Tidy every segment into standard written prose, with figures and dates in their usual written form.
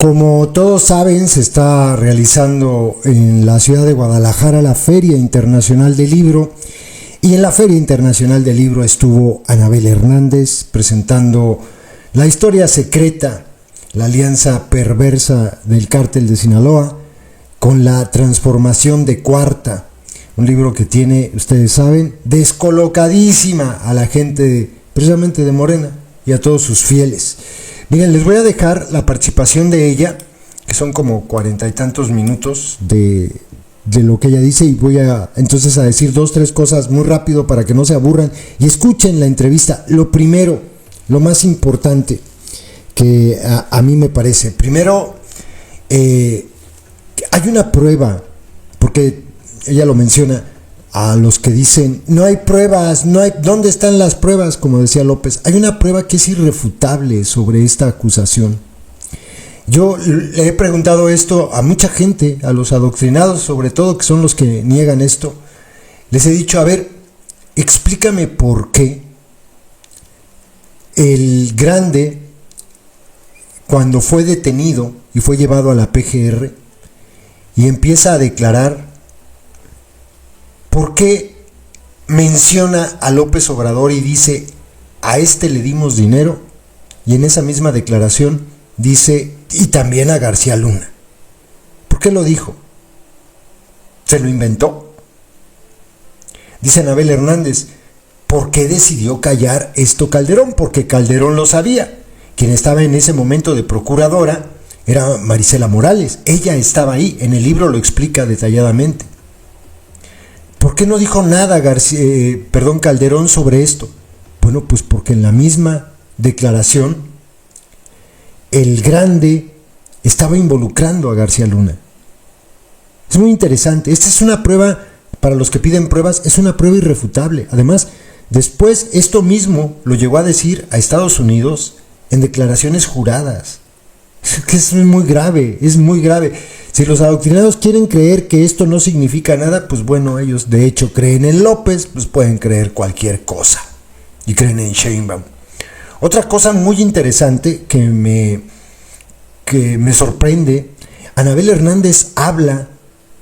Como todos saben, se está realizando en la ciudad de Guadalajara la Feria Internacional del Libro, y en la Feria Internacional del Libro estuvo Anabel Hernández presentando La historia secreta, la alianza perversa del cártel de Sinaloa con la transformación de Cuarta, un libro que tiene, ustedes saben, descolocadísima a la gente precisamente de Morena y a todos sus fieles. Miren, les voy a dejar la participación de ella, que son como 40 y tantos minutos de lo que ella dice, y voy a entonces a decir 2-3 cosas muy rápido para que no se aburran y escuchen la entrevista. Lo primero, lo más importante que a mí me parece, primero, hay una prueba, porque ella lo menciona, a los que dicen, no hay pruebas, ¿dónde están las pruebas? Como decía López, hay una prueba que es irrefutable sobre esta acusación. Yo le he preguntado esto a mucha gente, a los adoctrinados sobre todo, que son los que niegan esto. Les he dicho, a ver, explícame por qué el Grande, cuando fue detenido y fue llevado a la PGR y empieza a declarar, ¿por qué menciona a López Obrador y dice, a este le dimos dinero? Y en esa misma declaración dice, y también a García Luna. ¿Por qué lo dijo? ¿Se lo inventó? Dice Anabel Hernández, ¿por qué decidió callar esto Calderón? Porque Calderón lo sabía. Quien estaba en ese momento de procuradora era Marisela Morales. Ella estaba ahí, en el libro lo explica detalladamente. ¿Por qué no dijo nada Calderón sobre esto? Bueno, pues porque en la misma declaración el Grande estaba involucrando a García Luna. Es muy interesante. Esta es una prueba, para los que piden pruebas, es una prueba irrefutable. Además, después esto mismo lo llegó a decir a Estados Unidos en declaraciones juradas. Es muy grave, es muy grave. Si los adoctrinados quieren creer que esto no significa nada, pues bueno, ellos de hecho creen en López, pues pueden creer cualquier cosa. Y creen en Sheinbaum. Otra cosa muy interesante que me sorprende, Anabel Hernández habla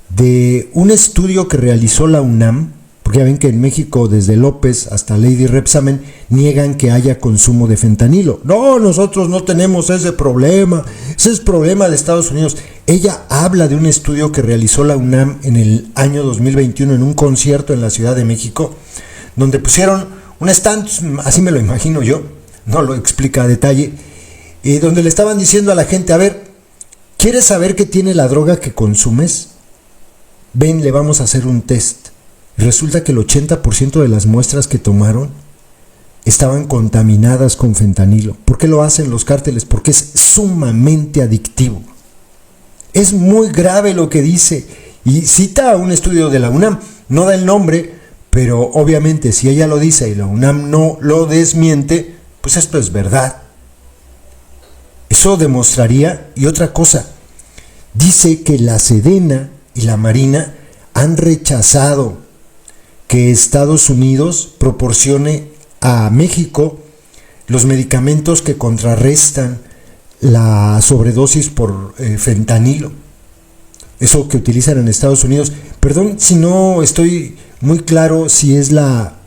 de un estudio que realizó la UNAM, porque ya ven que en México desde López hasta Lady Rebsamen niegan que haya consumo de fentanilo. No, nosotros no tenemos ese problema, ese es problema de Estados Unidos. Ella habla de un estudio que realizó la UNAM en el año 2021 en un concierto en la Ciudad de México, donde pusieron un stand, así me lo imagino yo, no lo explica a detalle, donde le estaban diciendo a la gente, a ver, ¿quieres saber qué tiene la droga que consumes? Ven, le vamos a hacer un test. Y resulta que el 80% de las muestras que tomaron estaban contaminadas con fentanilo. ¿Por qué lo hacen los cárteles? Porque es sumamente adictivo. Es muy grave lo que dice. Y cita un estudio de la UNAM. No da el nombre, pero obviamente si ella lo dice y la UNAM no lo desmiente, pues esto es verdad. Eso demostraría, y otra cosa, dice que la Sedena y la Marina han rechazado que Estados Unidos proporcione a México los medicamentos que contrarrestan la sobredosis por fentanilo. Eso que utilizan en Estados Unidos. Perdón si no estoy muy claro si es la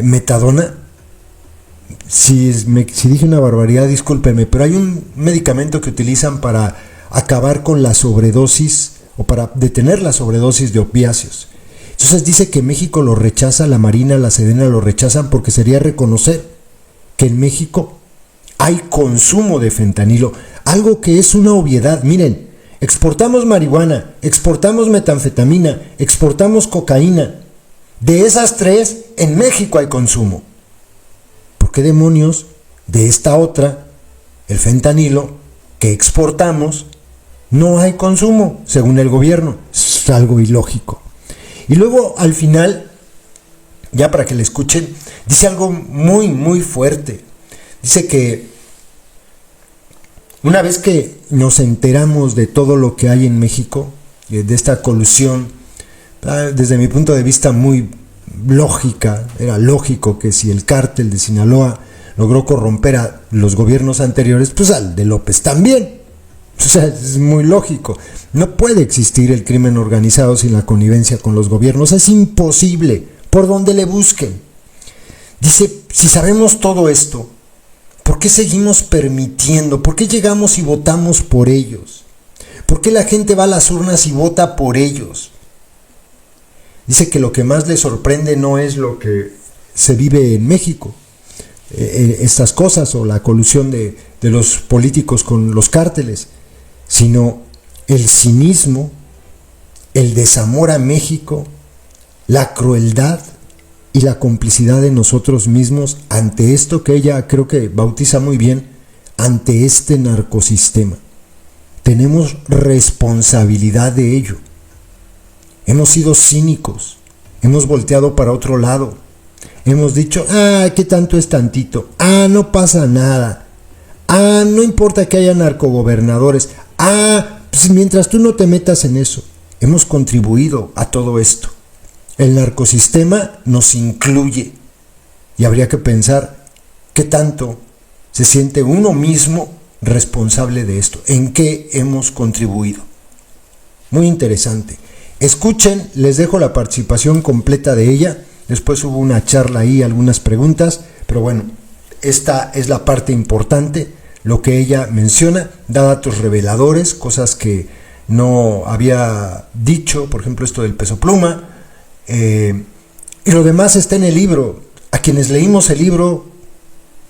metadona. Si dije una barbaridad, discúlpenme, pero hay un medicamento que utilizan para acabar con la sobredosis o para detener la sobredosis de opiáceos. Entonces dice que México lo rechaza, la Marina, la Sedena lo rechazan porque sería reconocer que en México hay consumo de fentanilo, algo que es una obviedad. Miren, exportamos marihuana, exportamos metanfetamina, exportamos cocaína. De esas tres, en México hay consumo. ¿Por qué demonios de esta otra, el fentanilo, que exportamos, no hay consumo, según el gobierno? Es algo ilógico. Y luego al final, ya para que le escuchen, dice algo muy, muy fuerte. Dice que una vez que nos enteramos de todo lo que hay en México, de esta colusión, desde mi punto de vista muy lógica, era lógico que si el cártel de Sinaloa logró corromper a los gobiernos anteriores, pues al de López también. O sea, es muy lógico. No puede existir el crimen organizado sin la connivencia con los gobiernos. Es imposible, por donde le busquen. Dice, si sabemos todo esto, ¿por qué seguimos permitiendo? ¿Por qué llegamos y votamos por ellos? ¿Por qué la gente va a las urnas y vota por ellos? Dice que lo que más le sorprende no es lo que se vive en México, estas cosas o la colusión de los políticos con los cárteles, sino el cinismo, el desamor a México, la crueldad y la complicidad de nosotros mismos ante esto que ella creo que bautiza muy bien, ante este narcosistema. Tenemos responsabilidad de ello. Hemos sido cínicos, hemos volteado para otro lado, hemos dicho, ¿qué tanto es tantito? No pasa nada. No importa que haya narcogobernadores. Pues mientras tú no te metas en eso. Hemos contribuido a todo esto. El narcosistema nos incluye y habría que pensar qué tanto se siente uno mismo responsable de esto, en qué hemos contribuido. Muy interesante. Escuchen, les dejo la participación completa de ella, después hubo una charla ahí, algunas preguntas, pero bueno, esta es la parte importante, lo que ella menciona, da datos reveladores, cosas que no había dicho, por ejemplo esto del peso pluma, y lo demás está en el libro. A quienes leímos el libro,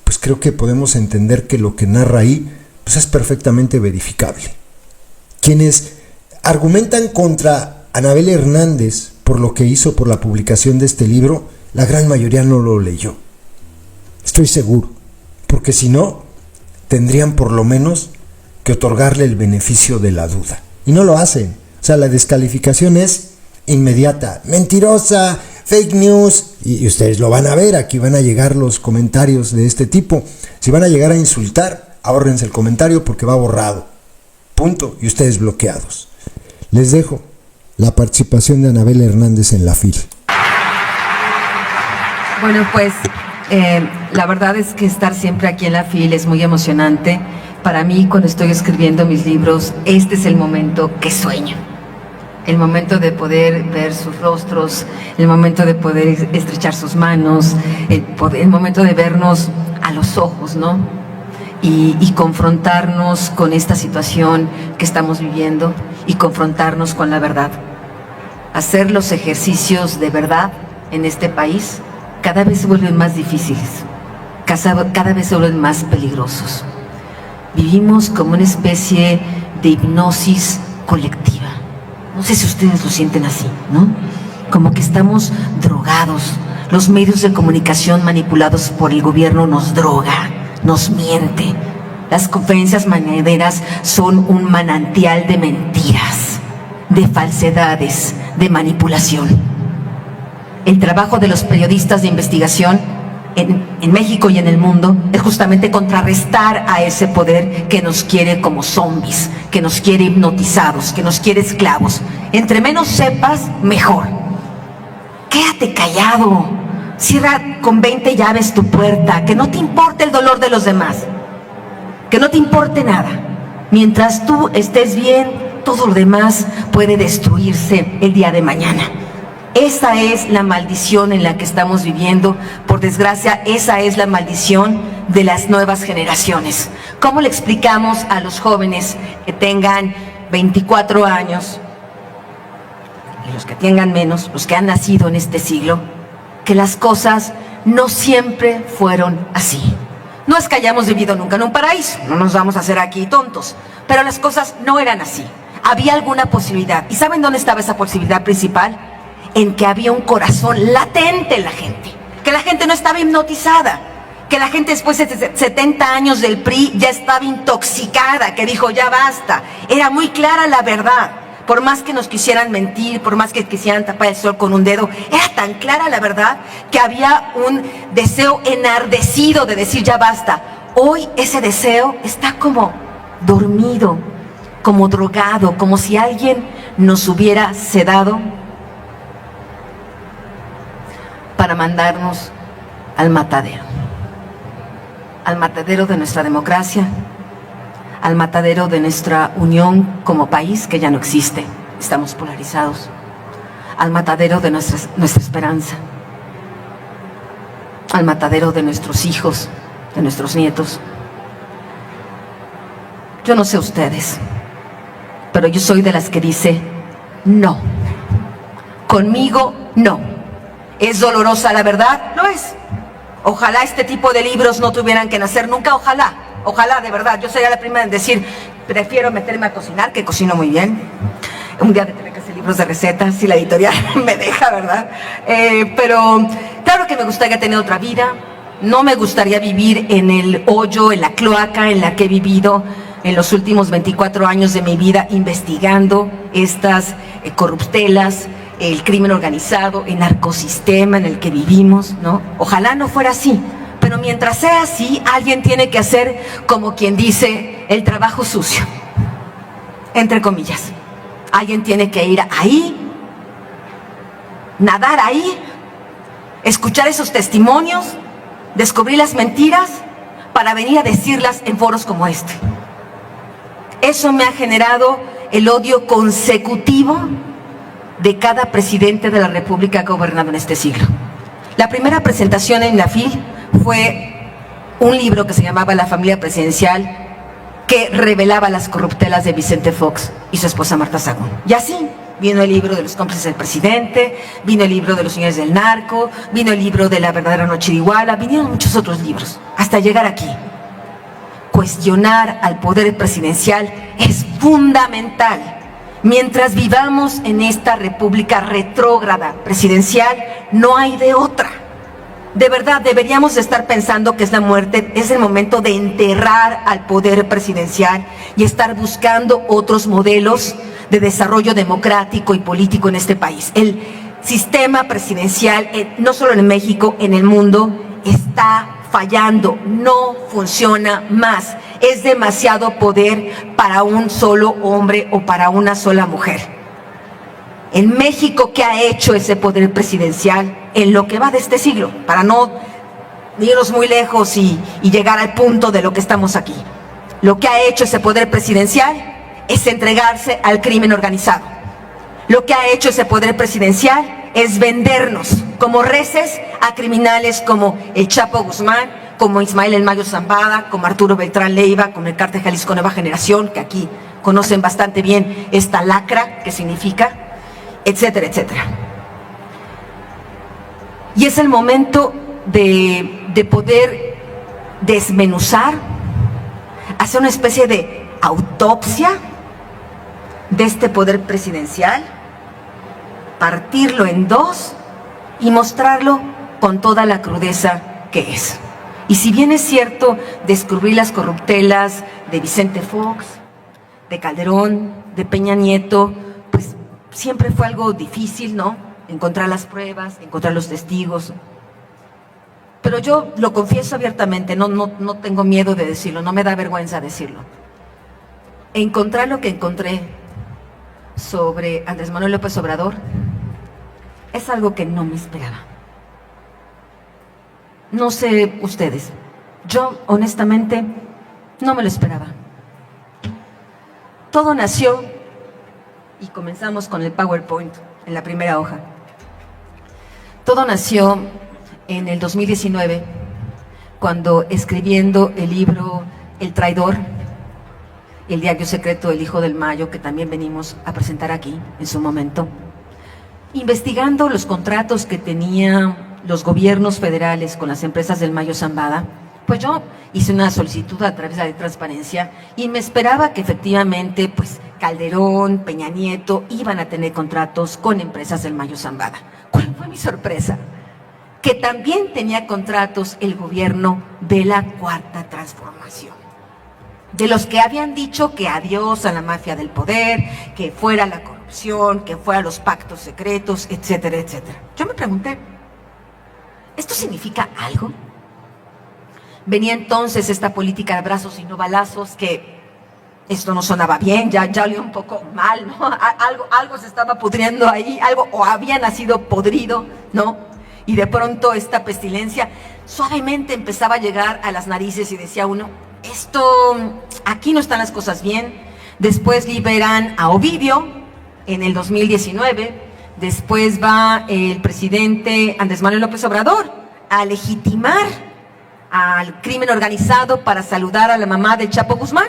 pues creo que podemos entender que lo que narra ahí pues es perfectamente verificable. Quienes argumentan contra Anabel Hernández por lo que hizo por la publicación de este libro, la gran mayoría no lo leyó. Estoy seguro, porque si no, tendrían por lo menos que otorgarle el beneficio de la duda. Y no lo hacen. O sea, la descalificación es inmediata. Mentirosa, fake news. Y ustedes lo van a ver, aquí van a llegar los comentarios de este tipo. Si van a llegar a insultar, ahórrense el comentario porque va borrado. Punto. Y ustedes bloqueados. Les dejo la participación de Anabel Hernández en la FIL. Bueno, pues la verdad es que estar siempre aquí en la FIL es muy emocionante. Para mí, cuando estoy escribiendo mis libros, este es el momento que sueño. El momento de poder ver sus rostros, el momento de poder estrechar sus manos, el momento de vernos a los ojos, ¿no? Y confrontarnos con esta situación que estamos viviendo y confrontarnos con la verdad. Hacer los ejercicios de verdad en este país cada vez se vuelven más difíciles, cada vez se vuelven más peligrosos. Vivimos como una especie de hipnosis colectiva. No sé si ustedes lo sienten así, ¿no? Como que estamos drogados. Los medios de comunicación manipulados por el gobierno nos droga, nos miente. Las conferencias mañaneras son un manantial de mentiras, de falsedades, de manipulación. El trabajo de los periodistas de investigación en México y en el mundo es justamente contrarrestar a ese poder que nos quiere como zombies, que nos quiere hipnotizados, que nos quiere esclavos. Entre menos sepas, mejor. Quédate callado, cierra con 20 llaves tu puerta, que no te importe el dolor de los demás, que no te importe nada. Mientras tú estés bien, todo lo demás puede destruirse el día de mañana. Esa es la maldición en la que estamos viviendo. Por desgracia, esa es la maldición de las nuevas generaciones. ¿Cómo le explicamos a los jóvenes que tengan 24 años, y los que tengan menos, los que han nacido en este siglo, que las cosas no siempre fueron así? No es que hayamos vivido nunca en un paraíso, no nos vamos a hacer aquí tontos, pero las cosas no eran así. Había alguna posibilidad. ¿Y saben dónde estaba esa posibilidad principal? En que había un corazón latente en la gente, que la gente no estaba hipnotizada, que la gente después de 70 años del PRI ya estaba intoxicada, que dijo ya basta. Era muy clara la verdad, por más que nos quisieran mentir, por más que quisieran tapar el sol con un dedo, era tan clara la verdad que había un deseo enardecido de decir ya basta. Hoy ese deseo está como dormido, como drogado, como si alguien nos hubiera sedado para mandarnos al matadero de nuestra democracia, al matadero de nuestra unión como país, que ya no existe, estamos polarizados, al matadero de nuestra esperanza, al matadero de nuestros hijos, de nuestros nietos. Yo no sé ustedes, pero yo soy de las que dice no. Conmigo no. ¿Es dolorosa la verdad? Lo es. Ojalá este tipo de libros no tuvieran que nacer nunca, ojalá, de verdad. Yo sería la primera en decir, prefiero meterme a cocinar, que cocino muy bien. Un día tendré que hacer libros de recetas, si la editorial me deja, ¿verdad? Pero claro que me gustaría tener otra vida. No me gustaría vivir en el hoyo, en la cloaca en la que he vivido en los últimos 24 años de mi vida, investigando estas corruptelas, el crimen organizado, el narcosistema en el que vivimos, ¿no? Ojalá no fuera así, pero mientras sea así, alguien tiene que hacer, como quien dice, el trabajo sucio, entre comillas. Alguien tiene que ir ahí, nadar ahí, escuchar esos testimonios, descubrir las mentiras para venir a decirlas en foros como este. Eso me ha generado el odio consecutivo de cada presidente de la República que ha gobernado en este siglo. La primera presentación en la FIL fue un libro que se llamaba La familia presidencial, que revelaba las corruptelas de Vicente Fox y su esposa Marta Sagún. Y así vino el libro de los cómplices del presidente, vino el libro de los señores del narco, vino el libro de la verdadera noche de Iguala, vinieron muchos otros libros, hasta llegar aquí. Cuestionar al poder presidencial es fundamental. Mientras vivamos en esta república retrógrada presidencial, no hay de otra. De verdad, deberíamos estar pensando que es la muerte, es el momento de enterrar al poder presidencial y estar buscando otros modelos de desarrollo democrático y político en este país. El sistema presidencial, no solo en México, en el mundo, está fallando, no funciona más. Es demasiado poder para un solo hombre o para una sola mujer. En México, ¿qué ha hecho ese poder presidencial en lo que va de este siglo? Para no irnos muy lejos y llegar al punto de lo que estamos aquí. Lo que ha hecho ese poder presidencial es entregarse al crimen organizado. Lo que ha hecho ese poder presidencial es vendernos como reces a criminales como el Chapo Guzmán, como Ismael El Mayo Zambada, como Arturo Beltrán Leiva, como el Cártel Jalisco Nueva Generación, que aquí conocen bastante bien esta lacra que significa, etcétera, etcétera. Y es el momento de poder desmenuzar, hacer una especie de autopsia de este poder presidencial, partirlo en dos y mostrarlo con toda la crudeza que es. Y si bien es cierto descubrir las corruptelas de Vicente Fox, de Calderón, de Peña Nieto, pues siempre fue algo difícil, ¿no? Encontrar las pruebas, encontrar los testigos. Pero yo lo confieso abiertamente, no tengo miedo de decirlo, no me da vergüenza decirlo. Encontrar lo que encontré sobre Andrés Manuel López Obrador es algo que no me esperaba. No sé ustedes, yo honestamente no me lo esperaba. Todo nació, y comenzamos con el PowerPoint en la primera hoja. Todo nació en el 2019, cuando escribiendo el libro El Traidor, el diario secreto del Hijo del Mayo, que también venimos a presentar aquí en su momento, investigando los contratos que tenían los gobiernos federales con las empresas del Mayo Zambada, pues yo hice una solicitud a través de la Ley de Transparencia y me esperaba que efectivamente pues Calderón, Peña Nieto iban a tener contratos con empresas del Mayo Zambada. ¿Cuál fue mi sorpresa? Que también tenía contratos el gobierno de la Cuarta Transformación, de los que habían dicho que adiós a la mafia del poder, que fuera la corrupción, que fuera los pactos secretos, etcétera, etcétera. Yo me pregunté, ¿esto significa algo? Venía entonces esta política de abrazos y no balazos, que esto no sonaba bien, ya olía un poco mal, ¿no? Algo se estaba pudriendo ahí, algo o había nacido podrido, ¿no? Y de pronto esta pestilencia suavemente empezaba a llegar a las narices y decía uno, aquí no están las cosas bien. Después liberan a Ovidio en el 2019. Después va el presidente Andrés Manuel López Obrador a legitimar al crimen organizado para saludar a la mamá del Chapo Guzmán.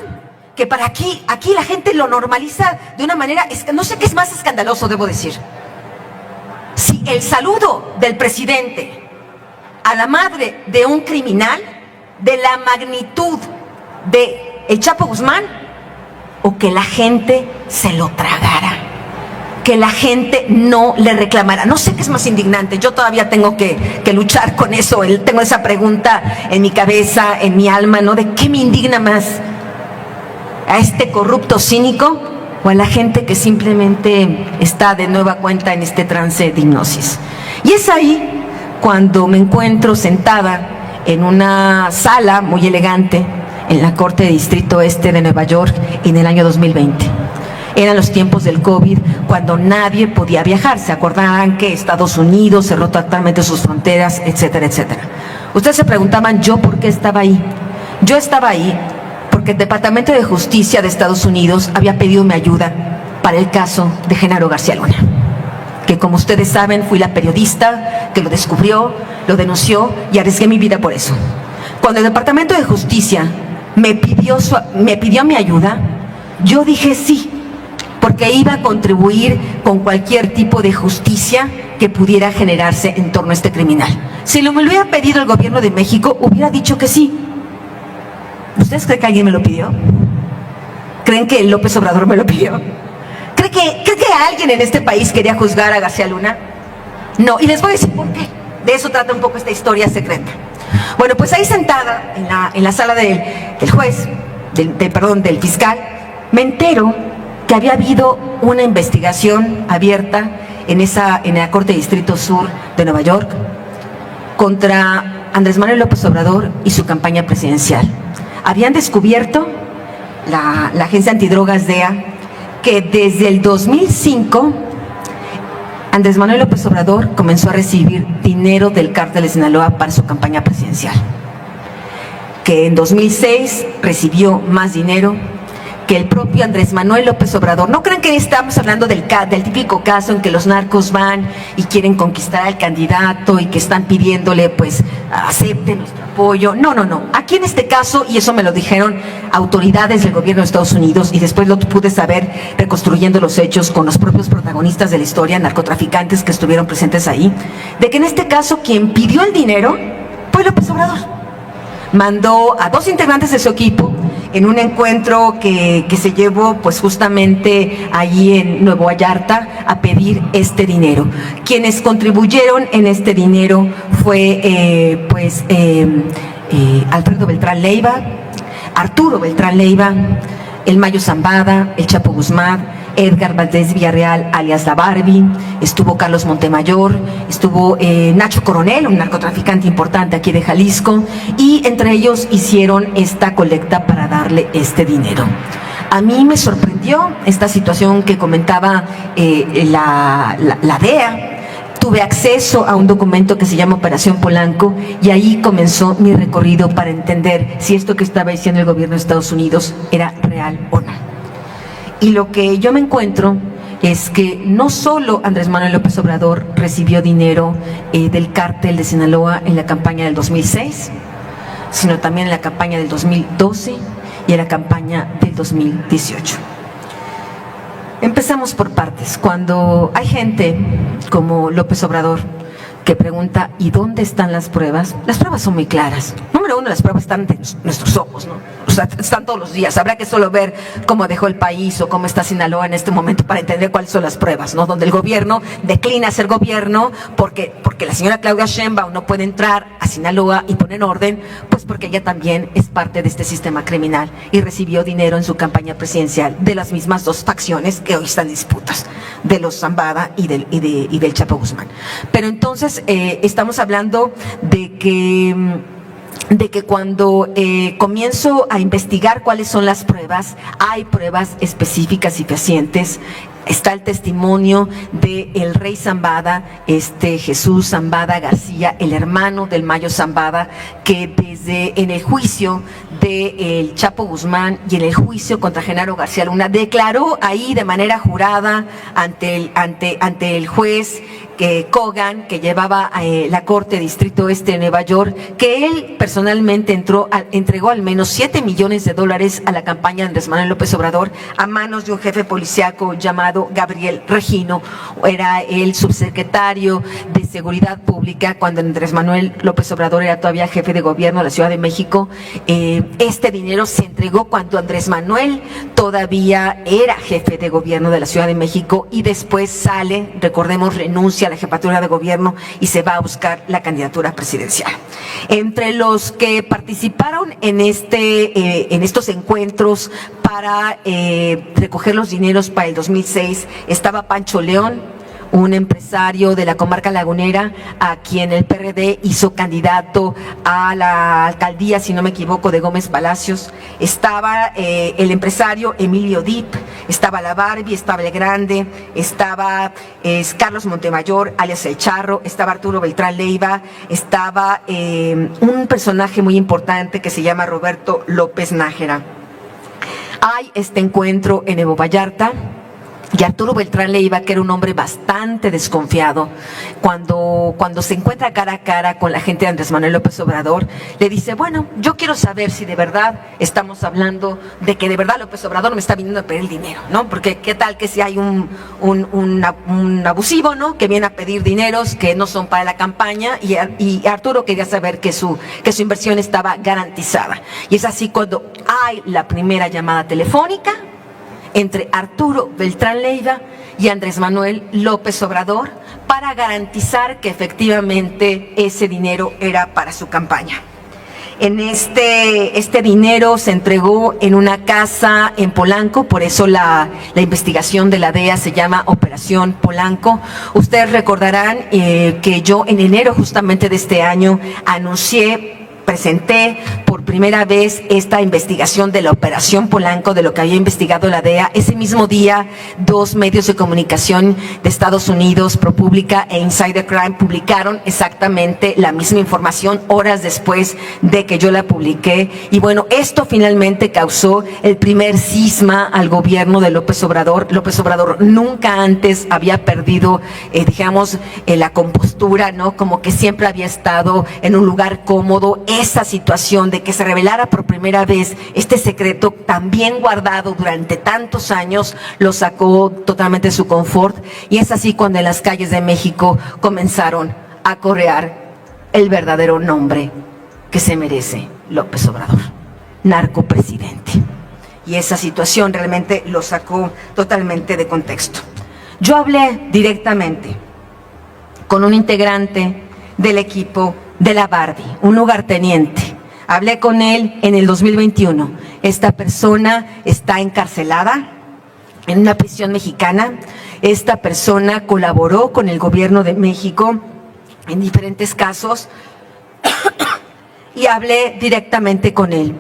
Que para aquí la gente lo normaliza de una manera, no sé qué es más escandaloso, debo decir. Si el saludo del presidente a la madre de un criminal de la magnitud de el Chapo Guzmán, o que la gente se lo tragara, que la gente no le reclamara. No sé qué es más indignante, yo todavía tengo que luchar con eso, tengo esa pregunta en mi cabeza, en mi alma, ¿no? ¿De qué me indigna más? ¿A este corrupto cínico o a la gente que simplemente está de nueva cuenta en este trance de hipnosis? Y es ahí cuando me encuentro sentada en una sala muy elegante en la Corte de Distrito Este de Nueva York en el año 2020. Eran los tiempos del COVID, cuando nadie podía viajar. Se acordarán que Estados Unidos cerró totalmente sus fronteras, etcétera, etcétera. Ustedes se preguntaban, ¿yo por qué estaba ahí? Yo estaba ahí porque el Departamento de Justicia de Estados Unidos había pedido mi ayuda para el caso de Genaro García Luna, que como ustedes saben fui la periodista que lo descubrió, lo denunció y arriesgué mi vida por eso. Cuando el Departamento de Justicia me pidió mi ayuda, yo dije sí, porque iba a contribuir con cualquier tipo de justicia que pudiera generarse en torno a este criminal. Si me lo hubiera pedido el gobierno de México, hubiera dicho que sí. ¿Ustedes creen que alguien me lo pidió? ¿Creen que López Obrador me lo pidió? ¿Creen que alguien en este país quería juzgar a García Luna? No, y les voy a decir por qué. De eso trata un poco esta historia secreta. Bueno, pues ahí sentada en la sala del juez, del fiscal, me entero que había habido una investigación abierta en la Corte de Distrito Sur de Nueva York contra Andrés Manuel López Obrador y su campaña presidencial. Habían descubierto, la agencia antidrogas DEA, que desde el 2005 Andrés Manuel López Obrador comenzó a recibir dinero del cártel de Sinaloa para su campaña presidencial, que en 2006 recibió más dinero que el propio Andrés Manuel López Obrador. No crean que estamos hablando del típico caso en que los narcos van y quieren conquistar al candidato y que están pidiéndole, pues, acepte nuestro apoyo. No. Aquí en este caso, y eso me lo dijeron autoridades del gobierno de Estados Unidos, y después lo pude saber reconstruyendo los hechos con los propios protagonistas de la historia, narcotraficantes que estuvieron presentes ahí, de que en este caso quien pidió el dinero fue López Obrador. Mandó a 2 integrantes de su equipo en un encuentro que se llevó pues justamente allí en Nuevo Vallarta a pedir este dinero. Quienes contribuyeron en este dinero fue Alfredo Beltrán Leiva, Arturo Beltrán Leiva, el Mayo Zambada, el Chapo Guzmán, Edgar Valdés Villarreal, alias La Barbie, estuvo Carlos Montemayor, estuvo Nacho Coronel, un narcotraficante importante aquí de Jalisco, y entre ellos hicieron esta colecta para darle este dinero. A mí me sorprendió esta situación que comentaba la DEA. Tuve acceso a un documento que se llama Operación Polanco y ahí comenzó mi recorrido para entender si esto que estaba diciendo el gobierno de Estados Unidos era real o no. Y lo que yo me encuentro es que no solo Andrés Manuel López Obrador recibió dinero del cártel de Sinaloa en la campaña del 2006, sino también en la campaña del 2012 y en la campaña del 2018. Empezamos por partes. Cuando hay gente como López Obrador que pregunta, ¿y dónde están las pruebas? Las pruebas son muy claras. Número uno, las pruebas están ante nuestros ojos, ¿no? O sea, están todos los días. Habrá que solo ver cómo dejó el país o cómo está Sinaloa en este momento para entender cuáles son las pruebas, ¿no? Donde el gobierno declina ser gobierno porque la señora Claudia Sheinbaum no puede entrar a Sinaloa y poner orden, pues porque ella también es parte de este sistema criminal y recibió dinero en su campaña presidencial de las mismas 2 facciones que hoy están en disputas, de los Zambada y del Chapo Guzmán. Pero entonces estamos hablando de que cuando comienzo a investigar cuáles son las pruebas, hay pruebas específicas y fehacientes. Está el testimonio del rey Zambada, Jesús Zambada García, el hermano del Mayo Zambada, que en el juicio de el Chapo Guzmán y en el juicio contra Genaro García Luna, declaró ahí de manera jurada ante el juez Kogan, que llevaba la Corte Distrito Este de Nueva York, que él personalmente entregó al menos $7 millones a la campaña de Andrés Manuel López Obrador a manos de un jefe policíaco llamado Gabriel Regino. Era el subsecretario de Seguridad Pública cuando Andrés Manuel López Obrador era todavía jefe de gobierno de la Ciudad de México. Este dinero se entregó cuando Andrés Manuel todavía era jefe de gobierno de la Ciudad de México y después sale, recordemos, renuncia a la jefatura de gobierno y se va a buscar la candidatura presidencial. Entre los que participaron en estos encuentros para recoger los dineros para el 2006 estaba Pancho León, un empresario de la comarca lagunera a quien el PRD hizo candidato a la alcaldía, si no me equivoco, de Gómez Palacios. Estaba el empresario Emilio Dip, estaba la Barbie, estaba el Grande, estaba Carlos Montemayor, alias El Charro, estaba Arturo Beltrán Leiva, estaba un personaje muy importante que se llama Roberto López Nájera. Hay este encuentro en Nuevo Vallarta. Y Arturo Beltrán Leiva, que era un hombre bastante desconfiado, cuando se encuentra cara a cara con la gente de Andrés Manuel López Obrador, le dice, bueno, yo quiero saber si de verdad estamos hablando de que de verdad López Obrador me está viniendo a pedir el dinero, ¿no? Porque qué tal que si hay un abusivo, ¿no? Que viene a pedir dineros que no son para la campaña, y Arturo quería saber que su inversión estaba garantizada. Y es así cuando hay la primera llamada telefónica entre Arturo Beltrán Leiva y Andrés Manuel López Obrador para garantizar que efectivamente ese dinero era para su campaña. Este dinero se entregó en una casa en Polanco, por eso la investigación de la DEA se llama Operación Polanco. Ustedes recordarán que yo en enero justamente de este año presenté por primera vez esta investigación de la Operación Polanco, de lo que había investigado la DEA. Ese mismo día, 2 medios de comunicación de Estados Unidos, ProPublica e Insider Crime, publicaron exactamente la misma información horas después de que yo la publiqué. Y bueno, esto finalmente causó el primer cisma al gobierno de López Obrador. López Obrador nunca antes había perdido, la compostura, ¿no? Como que siempre había estado en un lugar cómodo. Esa situación de que se revelara por primera vez este secreto tan bien guardado durante tantos años lo sacó totalmente de su confort, y es así cuando en las calles de México comenzaron a corear el verdadero nombre que se merece López Obrador: narcopresidente. Y esa situación realmente lo sacó totalmente de contexto. Yo hablé directamente con un integrante del equipo de la Barbie, un lugarteniente. Hablé con él en el 2021. Esta persona está encarcelada en una prisión mexicana. Esta persona colaboró con el gobierno de México en diferentes casos y hablé directamente con él.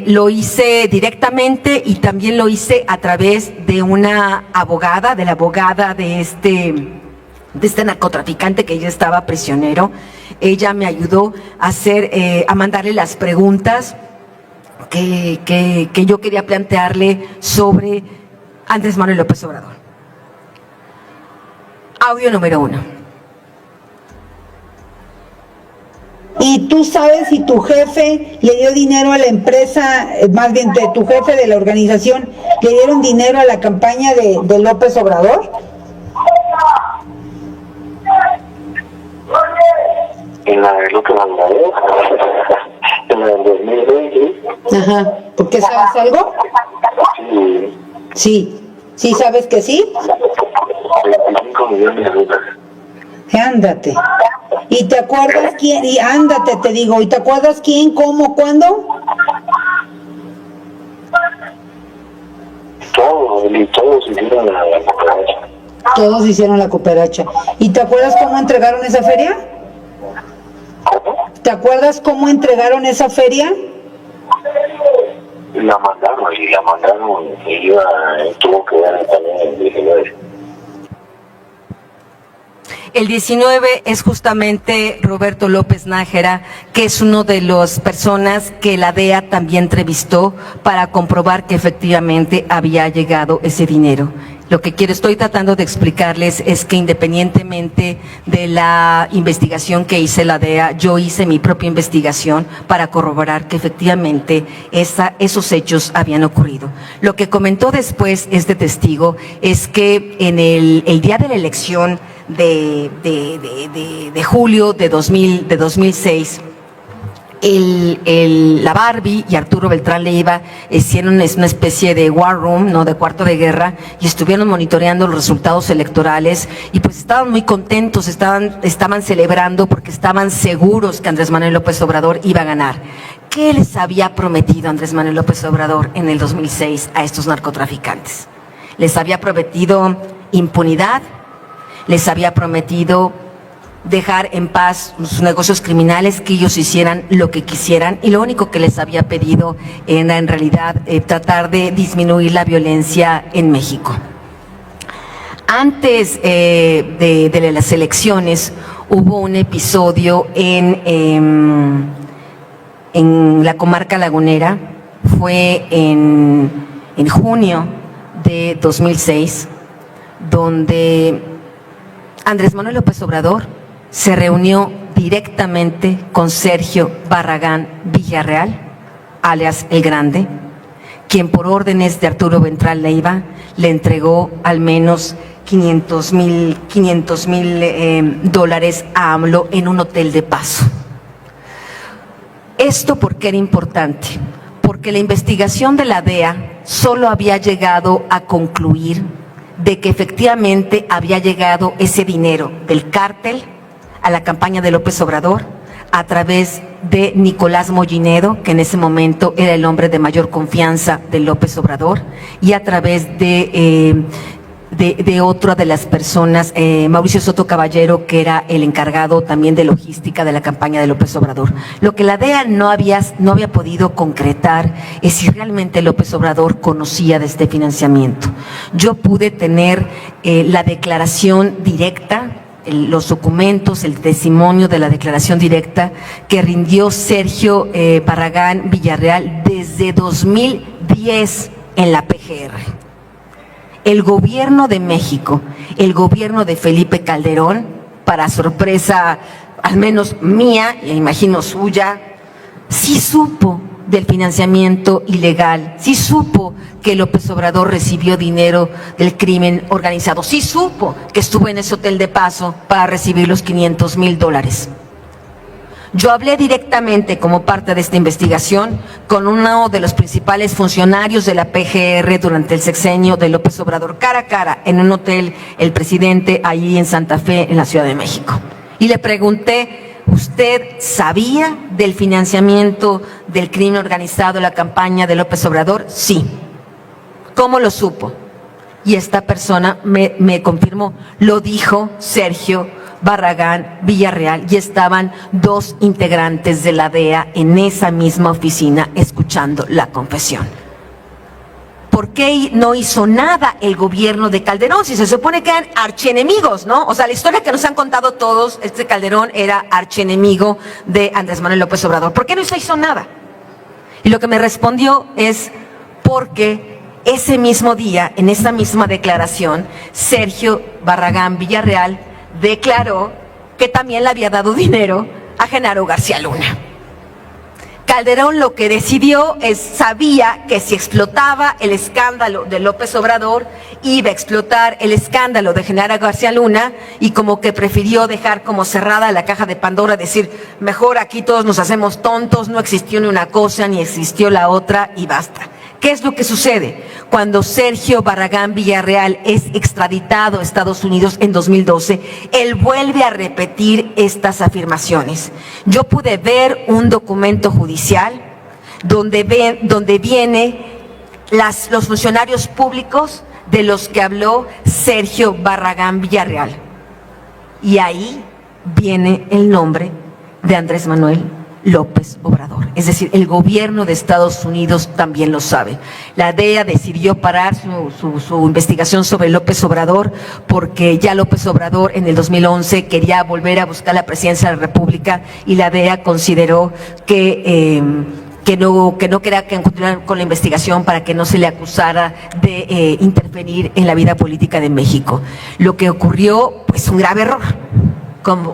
Lo hice directamente y también lo hice a través de una abogada, de la abogada de este narcotraficante que ya estaba prisionero. Ella me ayudó a mandarle las preguntas que yo quería plantearle sobre Andrés Manuel López Obrador. Audio número 1. ¿Y tú sabes si tu jefe le dio dinero a la empresa, más bien tu jefe de la organización, le dieron dinero a la campaña de López Obrador? En la de López Obrador, en la del 2020. Ajá, ¿por qué sabes algo? Sí. Sí, ¿sabes que sí? 25 millones de dólares. Ándate. ¿Y te acuerdas quién? Y ándate, te digo, ¿y te acuerdas quién, cómo, cuándo? Todos hicieron la cooperacha. Todos hicieron la cooperacha. ¿Y te acuerdas cómo entregaron esa feria? ¿Cómo? ¿Te acuerdas cómo entregaron esa feria? La mandaron y tuvo que ver también el 19. El 19 es justamente Roberto López Nájera, que es uno de las personas que la DEA también entrevistó para comprobar que efectivamente había llegado ese dinero. Lo que estoy tratando de explicarles es que independientemente de la investigación que hice la DEA, yo hice mi propia investigación para corroborar que efectivamente esos hechos habían ocurrido. Lo que comentó después este testigo es que en el día de la elección de julio de 2006, la Barbie y Arturo Beltrán Leiva hicieron una especie de war room, ¿no?, de cuarto de guerra, y estuvieron monitoreando los resultados electorales y pues estaban muy contentos, estaban celebrando porque estaban seguros que Andrés Manuel López Obrador iba a ganar. ¿Qué les había prometido Andrés Manuel López Obrador en el 2006 a estos narcotraficantes? Les había prometido impunidad, les había prometido dejar en paz sus negocios criminales, que ellos hicieran lo que quisieran, y lo único que les había pedido era en realidad tratar de disminuir la violencia en México. Antes de las elecciones hubo un episodio en la comarca lagunera, fue en junio de 2006, donde Andrés Manuel López Obrador se reunió directamente con Sergio Barragán Villarreal, alias El Grande, quien por órdenes de Arturo Beltrán Leiva le entregó al menos $500,000 a AMLO en un hotel de paso. ¿Esto por qué era importante? Porque la investigación de la DEA solo había llegado a concluir de que efectivamente había llegado ese dinero del cártel a la campaña de López Obrador a través de Nicolás Mollinedo, que en ese momento era el hombre de mayor confianza de López Obrador, y a través de otra de las personas, Mauricio Soto Caballero, que era el encargado también de logística de la campaña de López Obrador. Lo que la DEA no había podido concretar es si realmente López Obrador conocía de este financiamiento. Yo pude tener la declaración directa, los documentos, el testimonio de la declaración directa que rindió Sergio Barragán Villarreal desde 2010 en la PGR. El gobierno de México, el gobierno de Felipe Calderón, para sorpresa al menos mía, e imagino suya, sí supo del financiamiento ilegal, sí supo que López Obrador recibió dinero del crimen organizado, sí supo que estuvo en ese hotel de paso para recibir los $500,000. Yo hablé directamente como parte de esta investigación con uno de los principales funcionarios de la PGR durante el sexenio de López Obrador, cara a cara, en un hotel, el presidente, ahí en Santa Fe, en la Ciudad de México. Y le pregunté, ¿usted sabía del financiamiento del crimen organizado en la campaña de López Obrador? Sí. ¿Cómo lo supo? Y esta persona me confirmó, lo dijo Sergio Barragán Villarreal, y estaban 2 integrantes de la DEA en esa misma oficina escuchando la confesión. ¿Por qué no hizo nada el gobierno de Calderón? Si se supone que eran archienemigos, ¿no? O sea, la historia que nos han contado todos, Calderón era archienemigo de Andrés Manuel López Obrador. ¿Por qué no se hizo nada? Y lo que me respondió es porque ese mismo día, en esa misma declaración, Sergio Barragán Villarreal declaró que también le había dado dinero a Genaro García Luna. Calderón lo que decidió sabía que si explotaba el escándalo de López Obrador, iba a explotar el escándalo de Genaro García Luna, y como que prefirió dejar como cerrada la caja de Pandora, decir, mejor aquí todos nos hacemos tontos, no existió ni una cosa ni existió la otra y basta. ¿Qué es lo que sucede? Cuando Sergio Barragán Villarreal es extraditado a Estados Unidos en 2012, él vuelve a repetir estas afirmaciones. Yo pude ver un documento judicial donde viene los funcionarios públicos de los que habló Sergio Barragán Villarreal. Y ahí viene el nombre de Andrés Manuel López Obrador. Es decir, el gobierno de Estados Unidos también lo sabe. La DEA decidió parar su investigación sobre López Obrador porque ya López Obrador en el 2011 quería volver a buscar la presidencia de la República y la DEA consideró que no quería que continuara con la investigación para que no se le acusara de interferir en la vida política de México. Lo que ocurrió, pues un grave error.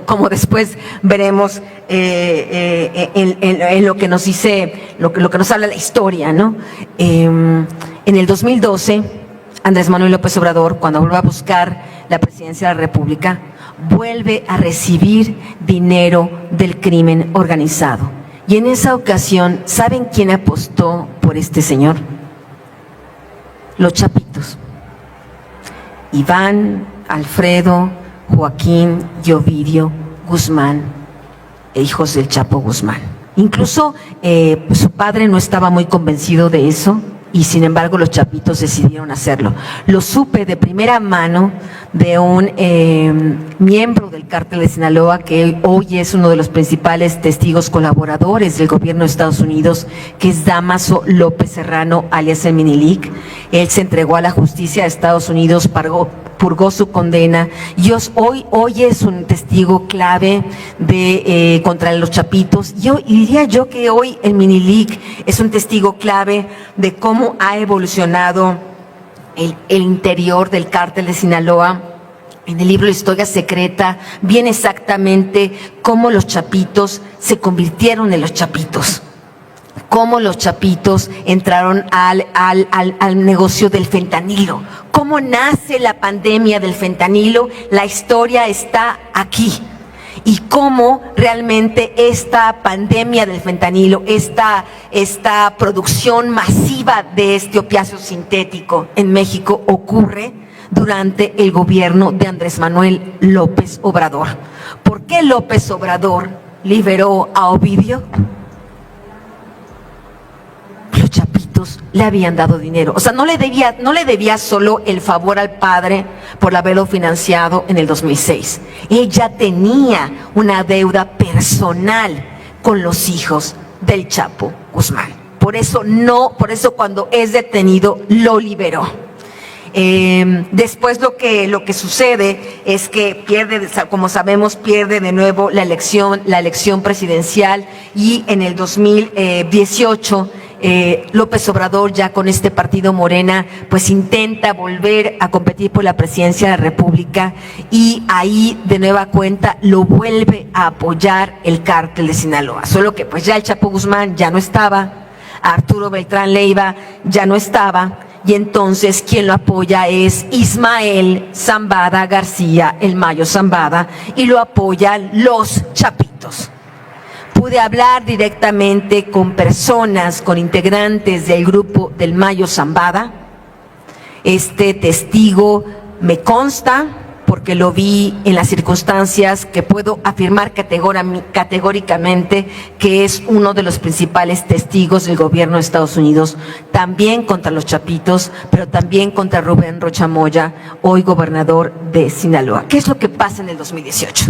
Como después veremos en lo que nos dice, lo que nos habla la historia, ¿no? En el 2012, Andrés Manuel López Obrador, cuando vuelve a buscar la presidencia de la República, vuelve a recibir dinero del crimen organizado. Y en esa ocasión, ¿saben quién apostó por este señor? Los chapitos. Iván, Alfredo, Joaquín y Ovidio Guzmán, hijos del Chapo Guzmán. Incluso su padre no estaba muy convencido de eso y sin embargo los chapitos decidieron hacerlo. Lo supe de primera mano de un miembro del cártel de Sinaloa que hoy es uno de los principales testigos colaboradores del gobierno de Estados Unidos, que es Dámaso López Serrano, alias el Minilic. Él se entregó a la justicia de Estados Unidos, purgó su condena y hoy es un testigo clave contra los chapitos. Y diría yo que hoy el Minilic es un testigo clave de cómo ha evolucionado el interior del cártel de Sinaloa. En el libro La Historia Secreta viene exactamente cómo los chapitos se convirtieron en los chapitos. Cómo los chapitos entraron al negocio del fentanilo. Cómo nace la pandemia del fentanilo, la historia está aquí. Y cómo realmente esta pandemia del fentanilo, esta producción masiva de este opiáceo sintético en México ocurre durante el gobierno de Andrés Manuel López Obrador. ¿Por qué López Obrador liberó a Ovidio? Los chapitos le habían dado dinero. O sea, no le debía solo el favor al padre por haberlo financiado en el 2006. Ella tenía una deuda personal con los hijos del Chapo Guzmán. Por eso cuando es detenido lo liberó. Después lo que sucede es que pierde, como sabemos, pierde de nuevo la elección presidencial y en el 2018 López Obrador, ya con este partido Morena, pues intenta volver a competir por la presidencia de la República y ahí de nueva cuenta lo vuelve a apoyar el cártel de Sinaloa. Solo que pues ya el Chapo Guzmán ya no estaba, Arturo Beltrán Leiva ya no estaba y entonces quien lo apoya es Ismael Zambada García, el Mayo Zambada, y lo apoyan los chapitos. Pude hablar directamente con personas, con integrantes del grupo del Mayo Zambada. Este testigo me consta, porque lo vi en las circunstancias, que puedo afirmar categóricamente que es uno de los principales testigos del gobierno de Estados Unidos, también contra los chapitos, pero también contra Rubén Rocha Moya, hoy gobernador de Sinaloa. ¿Qué es lo que pasa en el 2018?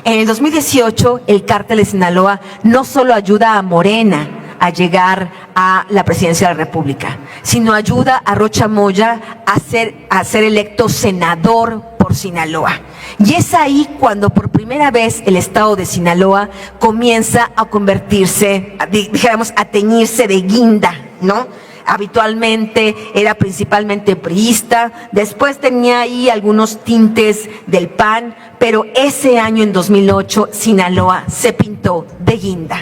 En el 2018, el cártel de Sinaloa no solo ayuda a Morena a llegar a la presidencia de la República, sino ayuda a Rocha Moya a ser electo senador por Sinaloa. Y es ahí cuando por primera vez el estado de Sinaloa comienza a convertirse, dijéramos, a teñirse de guinda, ¿no? Habitualmente era principalmente priista, después tenía ahí algunos tintes del PAN, pero ese año, en 2008, Sinaloa se pintó de guinda.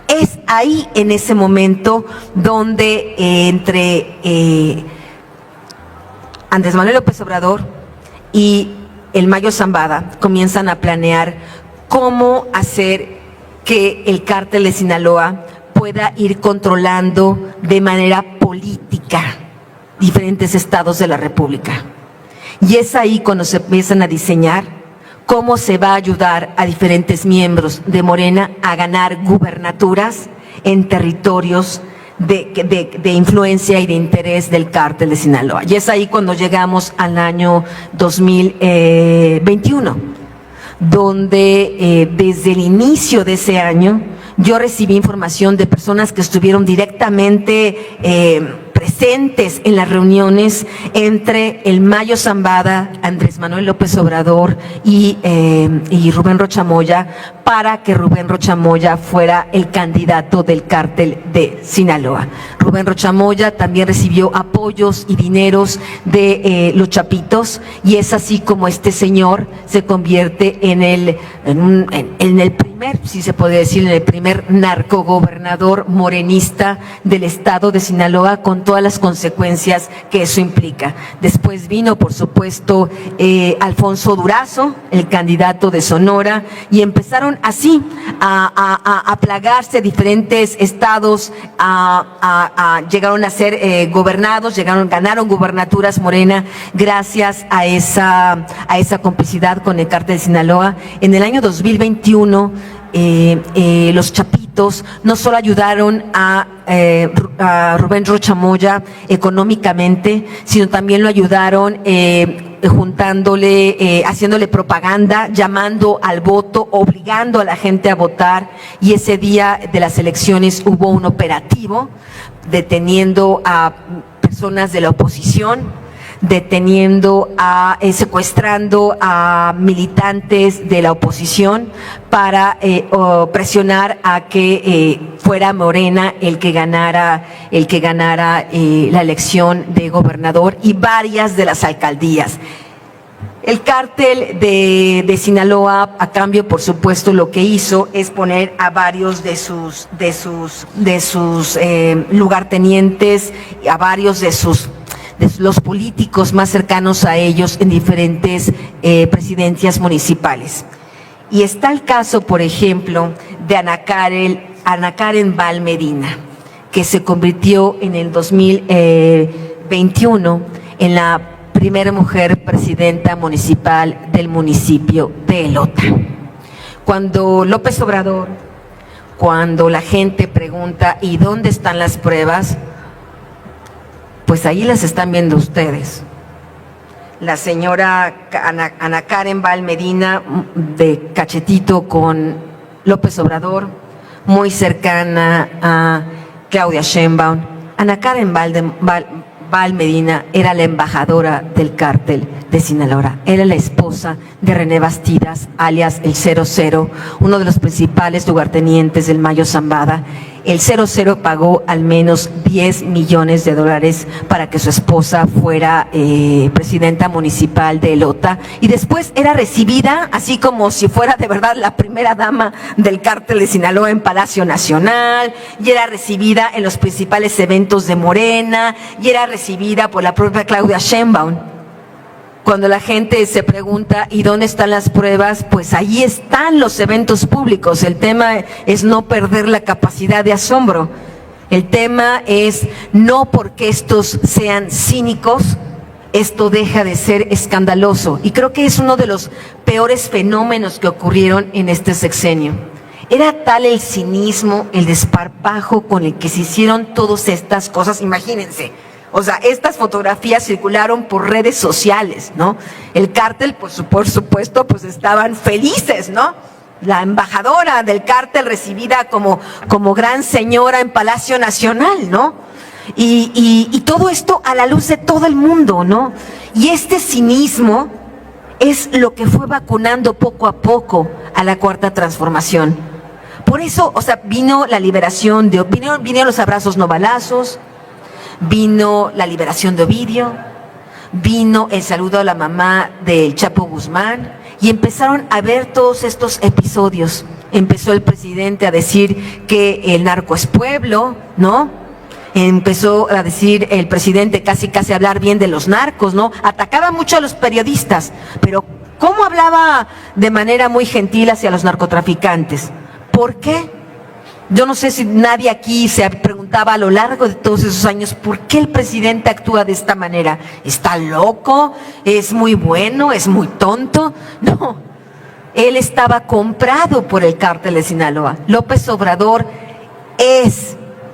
Es ahí, en ese momento, donde entre Andrés Manuel López Obrador y el Mayo Zambada comienzan a planear cómo hacer que el cártel de Sinaloa pueda ir controlando de manera política diferentes estados de la República. Y es ahí cuando se empiezan a diseñar cómo se va a ayudar a diferentes miembros de Morena a ganar gubernaturas en territorios de influencia y de interés del cártel de Sinaloa. Y es ahí cuando llegamos al año 2021, donde desde el inicio de ese año yo recibí información de personas que estuvieron directamente presentes en las reuniones entre el Mayo Zambada, Andrés Manuel López Obrador y Rubén Rocha Moya, para que Rubén Rocha Moya fuera el candidato del cártel de Sinaloa. Rubén Rocha Moya también recibió apoyos y dineros de los Chapitos, y es así como este señor se convierte en el primer, si se puede decir, en el primer narcogobernador morenista del estado de Sinaloa, con todas las consecuencias que eso implica. Después vino, por supuesto, Alfonso Durazo, el candidato de Sonora, y empezaron así a plagarse diferentes estados, llegaron a ser gobernados, ganaron gubernaturas Morena gracias a esa complicidad con el cártel de Sinaloa. En el año 2021, los Chapitos no solo ayudaron a Rubén Rocha Moya económicamente, sino también lo ayudaron haciéndole propaganda, llamando al voto, obligando a la gente a votar, y ese día de las elecciones hubo un operativo deteniendo a personas de la oposición, secuestrando a militantes de la oposición para presionar a que fuera Morena el que ganara la elección de gobernador y varias de las alcaldías. El cártel de Sinaloa, a cambio, por supuesto, lo que hizo es poner a varios de sus lugartenientes, a varios de los políticos más cercanos a ellos en diferentes presidencias municipales. Y está el caso, por ejemplo, de Ana Karen Val Medina, que se convirtió en el 2021 en la primera mujer presidenta municipal del municipio de Elota. Cuando López Obrador, cuando la gente pregunta ¿y dónde están las pruebas?, pues ahí las están viendo ustedes. La señora Ana Karen Val Medina, de cachetito con López Obrador, muy cercana a Claudia Sheinbaum. Ana Karen Val Medina era la embajadora del cártel de Sinaloa, era la esposa de René Bastidas, alias el 00, uno de los principales lugartenientes del Mayo Zambada. El 00 pagó al menos $10 millones para que su esposa fuera presidenta municipal de Elota, y después era recibida, así como si fuera de verdad la primera dama del cártel de Sinaloa, en Palacio Nacional, y era recibida en los principales eventos de Morena, y era recibida por la propia Claudia Sheinbaum. Cuando la gente se pregunta ¿y dónde están las pruebas?, pues ahí están los eventos públicos. El tema es no perder la capacidad de asombro. El tema es no porque estos sean cínicos, esto deja de ser escandaloso. Y creo que es uno de los peores fenómenos que ocurrieron en este sexenio. Era tal el cinismo, el desparpajo con el que se hicieron todas estas cosas, imagínense. O sea, estas fotografías circularon por redes sociales, ¿no? El cártel, pues, por supuesto, pues estaban felices, ¿no? La embajadora del cártel recibida como gran señora en Palacio Nacional, ¿no? Y todo esto a la luz de todo el mundo, ¿no? Y este cinismo es lo que fue vacunando poco a poco a la Cuarta Transformación. Por eso, o sea, vino la liberación vinieron los abrazos no balazos, vino la liberación de Ovidio, vino el saludo a la mamá del Chapo Guzmán, y empezaron a ver todos estos episodios. Empezó el presidente a decir que el narco es pueblo, ¿no? Empezó a decir el presidente casi a hablar bien de los narcos, ¿no? Atacaba mucho a los periodistas, pero ¿cómo hablaba de manera muy gentil hacia los narcotraficantes? ¿Por qué? Yo no sé si nadie aquí se preguntaba a lo largo de todos esos años ¿por qué el presidente actúa de esta manera? ¿Está loco? ¿Es muy bueno? ¿Es muy tonto? No, él estaba comprado por el cártel de Sinaloa. López Obrador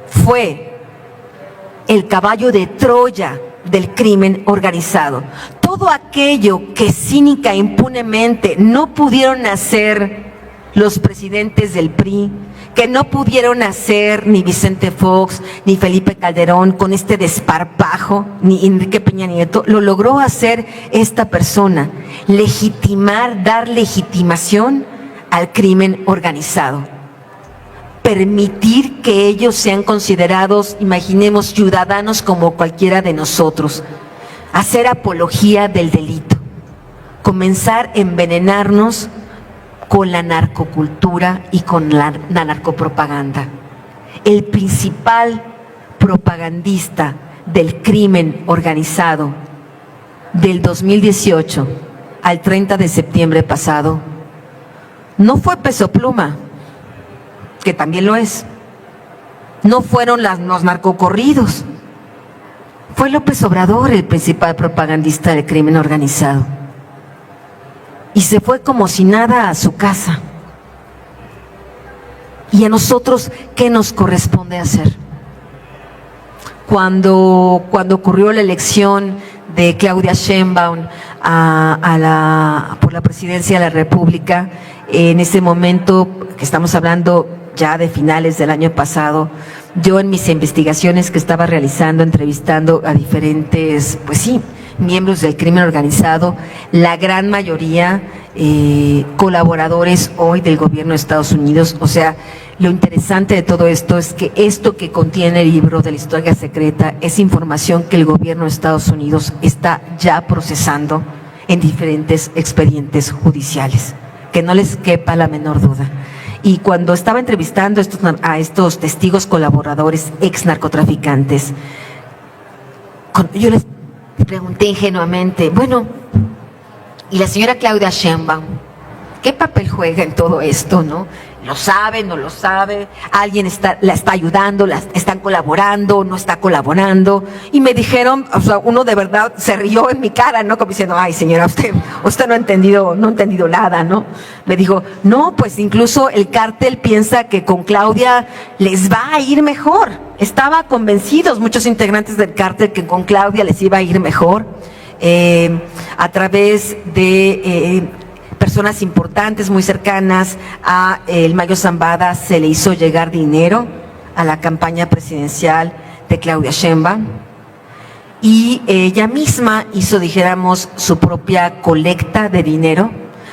fue el caballo de Troya del crimen organizado. Todo aquello que cínica e impunemente no pudieron hacer los presidentes del PRI, que no pudieron hacer ni Vicente Fox, ni Felipe Calderón con este desparpajo, ni Enrique Peña Nieto, lo logró hacer esta persona, legitimar, dar legitimación al crimen organizado. Permitir que ellos sean considerados, imaginemos, ciudadanos como cualquiera de nosotros. Hacer apología del delito. Comenzar a envenenarnos con la narcocultura y con la narcopropaganda. El principal propagandista del crimen organizado del 2018 al 30 de septiembre pasado no fue Peso Pluma, que también lo es, no fueron los narcocorridos, fue López Obrador el principal propagandista del crimen organizado. Y se fue como si nada a su casa. ¿Y a nosotros qué nos corresponde hacer? Cuando ocurrió la elección de Claudia Sheinbaum por la presidencia de la República, en ese momento, que estamos hablando ya de finales del año pasado, yo en mis investigaciones que estaba realizando, entrevistando a diferentes, pues sí, miembros del crimen organizado, la gran mayoría colaboradores hoy del gobierno de Estados Unidos. O sea, lo interesante de todo esto es que esto que contiene el libro de la historia secreta es información que el gobierno de Estados Unidos está ya procesando en diferentes expedientes judiciales, que no les quepa la menor duda. Y cuando estaba entrevistando a estos testigos colaboradores ex narcotraficantes, yo les pregunté ingenuamente, bueno, ¿y la señora Claudia Sheinbaum qué papel juega en todo esto, no? ¿Lo sabe, no lo sabe? ¿Alguien la está ayudando? ¿Están colaborando? ¿No está colaborando? Y me dijeron, o sea, uno de verdad se rió en mi cara, ¿no? Como diciendo, ay señora, usted no ha entendido nada, ¿no? Me dijo, no, pues incluso el cártel piensa que con Claudia les va a ir mejor. Estaba convencidos muchos integrantes del cártel que con Claudia les iba a ir mejor. A través de personas importantes, muy cercanas a el Mayo Zambada, se le hizo llegar dinero a la campaña presidencial de Claudia Sheinbaum y ella misma hizo, dijéramos, su propia colecta de dinero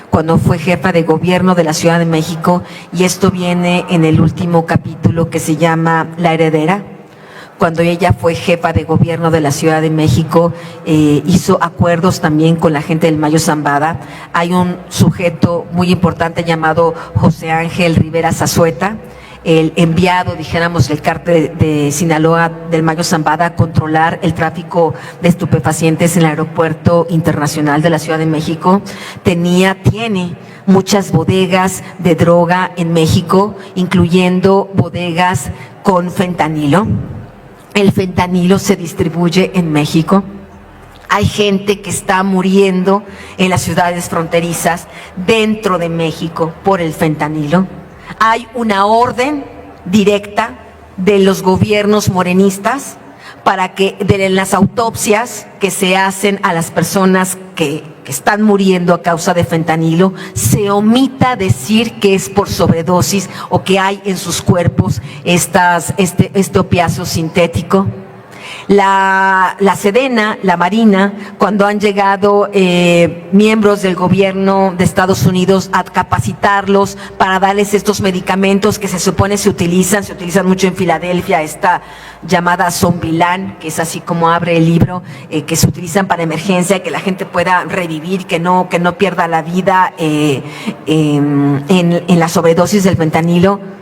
cuando fue jefa de gobierno de la Ciudad de México, y esto viene en el último capítulo que se llama La Heredera. Cuando ella fue jefa de gobierno de la Ciudad de México, hizo acuerdos también con la gente del Mayo Zambada. Hay un sujeto muy importante llamado José Ángel Rivera Zazueta, el enviado, dijéramos, del cártel de Sinaloa del Mayo Zambada a controlar el tráfico de estupefacientes en el Aeropuerto Internacional de la Ciudad de México. Tiene muchas bodegas de droga en México, incluyendo bodegas con fentanilo. El fentanilo se distribuye en México. Hay gente que está muriendo en las ciudades fronterizas dentro de México por el fentanilo. Hay una orden directa de los gobiernos morenistas para que de las autopsias que se hacen a las personas que están muriendo a causa de fentanilo, se omita decir que es por sobredosis o que hay en sus cuerpos este opiáceo sintético. La Sedena, la Marina, cuando han llegado miembros del gobierno de Estados Unidos a capacitarlos para darles estos medicamentos que se supone se utilizan mucho en Filadelfia, esta llamada Zombilán, que es así como abre el libro, que se utilizan para emergencia, que la gente pueda revivir, que no pierda la vida en la sobredosis del fentanilo.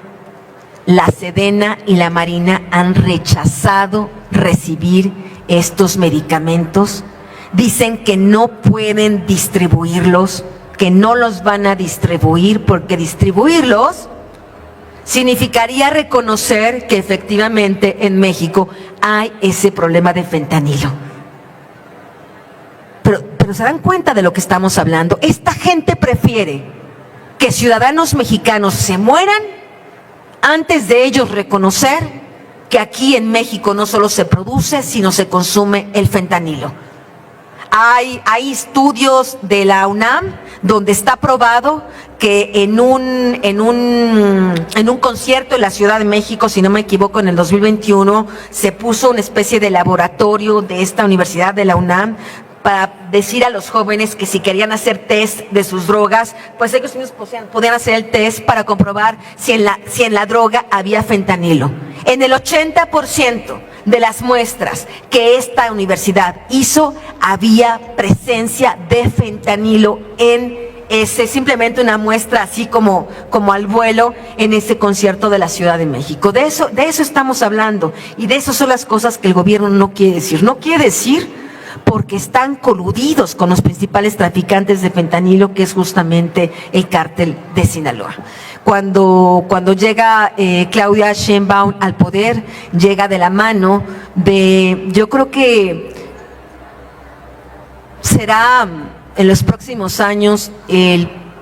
La Sedena y la Marina han rechazado recibir estos medicamentos. Dicen que no pueden distribuirlos, que no los van a distribuir, porque distribuirlos significaría reconocer que efectivamente en México hay ese problema de fentanilo. Pero ¿se dan cuenta de lo que estamos hablando? Esta gente prefiere que ciudadanos mexicanos se mueran antes de ellos reconocer que aquí en México no solo se produce, sino se consume el fentanilo. Hay estudios de la UNAM donde está probado que en un concierto en la Ciudad de México, si no me equivoco, en el 2021, se puso una especie de laboratorio de esta universidad de la UNAM para decir a los jóvenes que si querían hacer test de sus drogas, pues ellos mismos podían hacer el test para comprobar si en la droga había fentanilo. En el 80% de las muestras que esta universidad hizo, había presencia de fentanilo en ese, simplemente una muestra así como al vuelo en ese concierto de la Ciudad de México. De eso estamos hablando, y de eso son las cosas que el gobierno no quiere decir. No quiere decir porque están coludidos con los principales traficantes de fentanilo, que es justamente el cártel de Sinaloa. Cuando llega Claudia Sheinbaum al poder, llega de la mano de, yo creo que será en los próximos años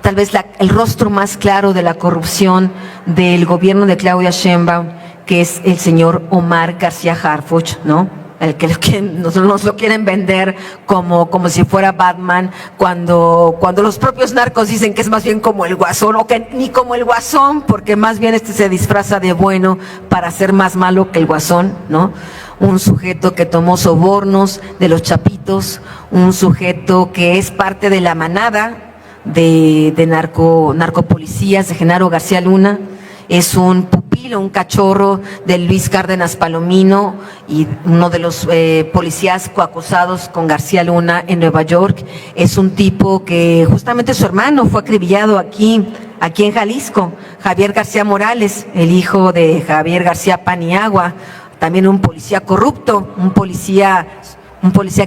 tal vez el rostro más claro de la corrupción del gobierno de Claudia Sheinbaum, que es el señor Omar García Harfuch, ¿no? El que nos lo quieren vender como si fuera Batman, cuando los propios narcos dicen que es más bien como el Guasón, o que ni como el Guasón, porque más bien se disfraza de bueno para ser más malo que el Guasón, ¿no? Un sujeto que tomó sobornos de los chapitos, un sujeto que es parte de la manada de narcopolicías de Genaro García Luna. Es un pupilo, un cachorro de Luis Cárdenas Palomino, y uno de los policías coacusados con García Luna en Nueva York. Es un tipo que justamente su hermano fue acribillado aquí en Jalisco, Javier García Morales, el hijo de Javier García Paniagua, también un policía corrupto, un policía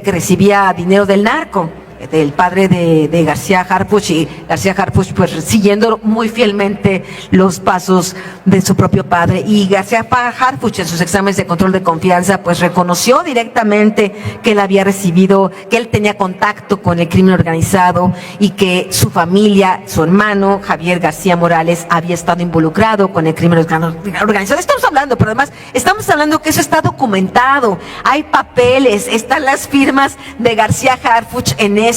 que recibía dinero del narco, del padre de García Harfuch, y García Harfuch pues siguiendo muy fielmente los pasos de su propio padre. Y García Harfuch en sus exámenes de control de confianza pues reconoció directamente que él había recibido, que él tenía contacto con el crimen organizado, y que su familia, su hermano Javier García Morales, había estado involucrado con el crimen organizado. Estamos hablando, pero además estamos hablando que eso está documentado, hay papeles, están las firmas de García Harfuch en esto,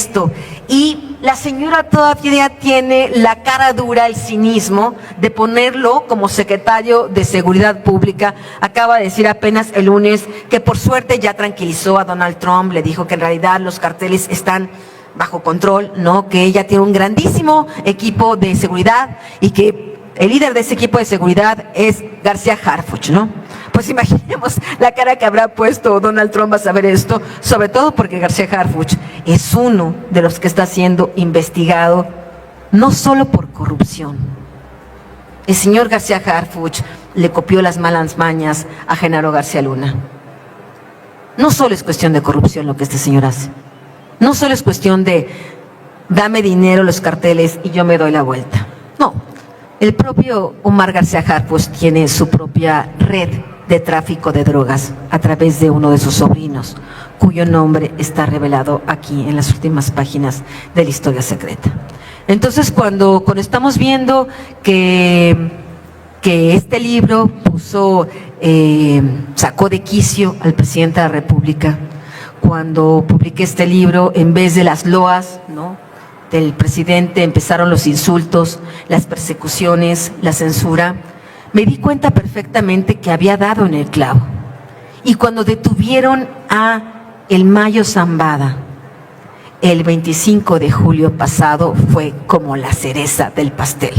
y la señora todavía tiene la cara dura, el cinismo de ponerlo como secretario de Seguridad Pública. Acaba de decir apenas el lunes que por suerte ya tranquilizó a Donald Trump, le dijo que en realidad los carteles están bajo control, ¿no? Que ella tiene un grandísimo equipo de seguridad y que el líder de ese equipo de seguridad es García Harfuch, ¿no? Pues imaginemos la cara que habrá puesto Donald Trump a saber esto, sobre todo porque García Harfuch es uno de los que está siendo investigado no solo por corrupción. El señor García Harfuch le copió las malas mañas a Genaro García Luna. No solo es cuestión de corrupción lo que este señor hace. No solo es cuestión de dame dinero los carteles y yo me doy la vuelta. No, el propio Omar García Harfuch tiene su propia red de tráfico de drogas a través de uno de sus sobrinos, cuyo nombre está revelado aquí en las últimas páginas de la Historia Secreta. Entonces, cuando estamos viendo que este libro sacó de quicio al presidente de la República, cuando publiqué este libro, en vez de las loas, ¿no?, del presidente, empezaron los insultos, las persecuciones, la censura, me di cuenta perfectamente que había dado en el clavo. Y cuando detuvieron a el Mayo Zambada, el 25 de julio pasado, fue como la cereza del pastel.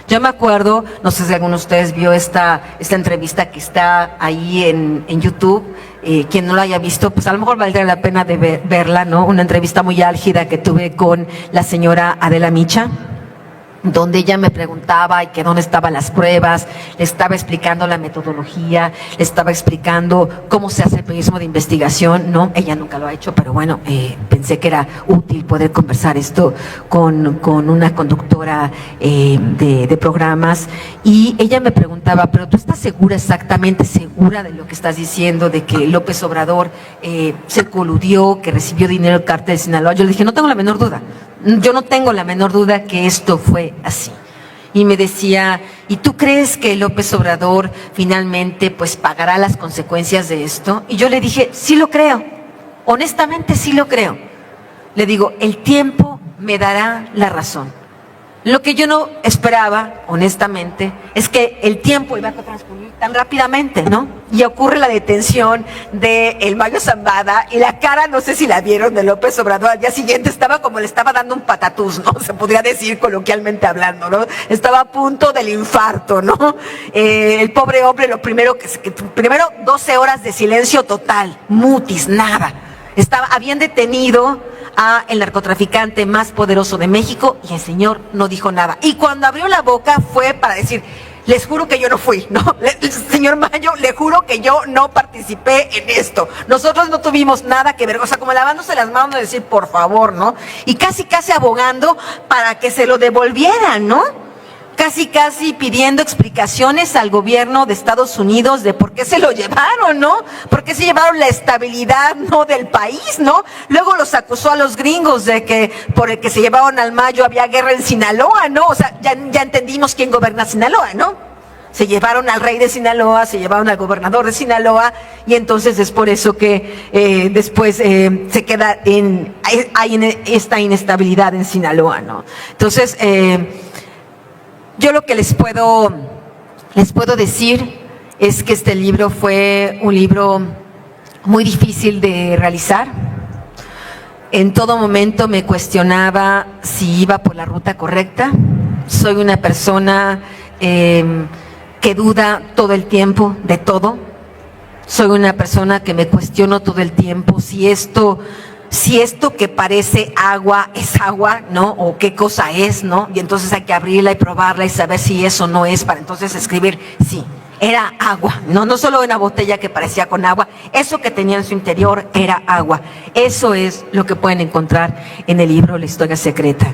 Yo me acuerdo, no sé si alguno de ustedes vio esta entrevista que está ahí en YouTube. Quien no la haya visto, pues a lo mejor valdría la pena de verla, ¿no? Una entrevista muy álgida que tuve con la señora Adela Micha, donde ella me preguntaba que dónde estaban las pruebas, le estaba explicando la metodología, le estaba explicando cómo se hace el periodismo de investigación, ¿no? Ella nunca lo ha hecho, pero bueno, pensé que era útil poder conversar esto con una conductora de programas, y ella me preguntaba, pero ¿tú estás seguramente segura de lo que estás diciendo, de que López Obrador se coludió, que recibió dinero del cártel de Sinaloa? Yo le dije, no tengo la menor duda. Yo no tengo la menor duda que esto fue así. Y me decía, ¿y tú crees que López Obrador finalmente pues pagará las consecuencias de esto? Y yo le dije, sí lo creo, honestamente sí lo creo. le digo, el tiempo me dará la razón. Lo que yo no esperaba, honestamente, es que el tiempo iba a transcurrir tan rápidamente, ¿no? Y ocurre la detención de el Mayo Zambada y la cara, no sé si la vieron, de López Obrador al día siguiente estaba como le estaba dando un patatús, ¿no? Se podría decir coloquialmente hablando, ¿no? Estaba a punto del infarto, ¿no? El pobre hombre, lo primero primero 12 horas de silencio total, mutis, nada. Habían detenido a el narcotraficante más poderoso de México y el señor no dijo nada. Y cuando abrió la boca fue para decir, les juro que yo no fui, ¿no? Señor Mayo, le juro que yo no participé en esto. Nosotros no tuvimos nada que ver, o sea, como lavándose las manos de decir, por favor, ¿no? Y casi abogando para que se lo devolvieran, ¿no? Casi pidiendo explicaciones al gobierno de Estados Unidos de por qué se lo llevaron, ¿no? ¿Por qué se llevaron la estabilidad, no, del país, ¿no? Luego los acusó a los gringos de que por el que se llevaron al Mayo había guerra en Sinaloa, ¿no? O sea, ya entendimos quién gobierna Sinaloa, ¿no? Se llevaron al rey de Sinaloa, se llevaron al gobernador de Sinaloa y entonces es por eso que después se queda hay esta inestabilidad en Sinaloa, ¿no? Entonces, yo lo que les puedo decir es que este libro fue un libro muy difícil de realizar. En todo momento me cuestionaba si iba por la ruta correcta. Soy una persona que duda todo el tiempo de todo. Soy una persona que me cuestiono todo el tiempo si esto que parece agua es agua, ¿no? O qué cosa es, ¿no? Y entonces hay que abrirla y probarla y saber si eso no es para entonces escribir, sí, era agua, no solo una botella que parecía con agua, eso que tenía en su interior era agua. Eso es lo que pueden encontrar en el libro La Historia Secreta.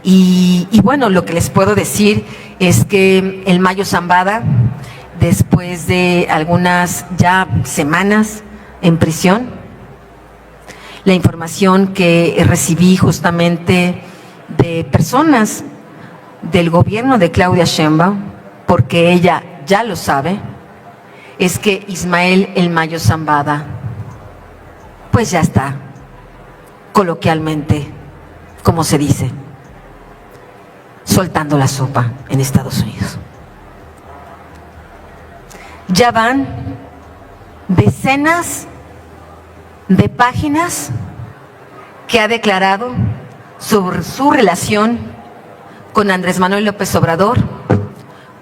Y bueno, lo que les puedo decir es que el Mayo Zambada, después de algunas ya semanas en prisión, la información que recibí justamente de personas del gobierno de Claudia Sheinbaum, porque ella ya lo sabe, es que Ismael El Mayo Zambada, pues ya está, coloquialmente, como se dice, soltando la sopa en Estados Unidos. Ya van decenas de páginas que ha declarado sobre su relación con Andrés Manuel López Obrador,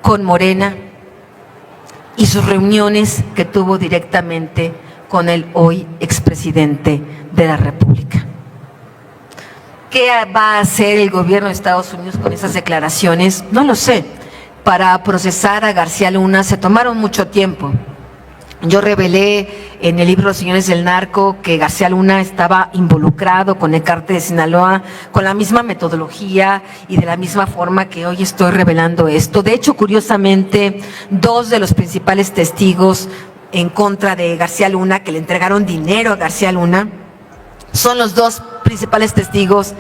con Morena y sus reuniones que tuvo directamente con el hoy expresidente de la República. ¿Qué va a hacer el gobierno de Estados Unidos con esas declaraciones? No lo sé. Para procesar a García Luna se tomaron mucho tiempo. Yo revelé en el libro Los Señores del Narco que García Luna estaba involucrado con el cártel de Sinaloa, con la misma metodología y de la misma forma que hoy estoy revelando esto. De hecho, curiosamente, dos de los principales testigos en contra de García Luna, que le entregaron dinero a García Luna, son los dos principales testigos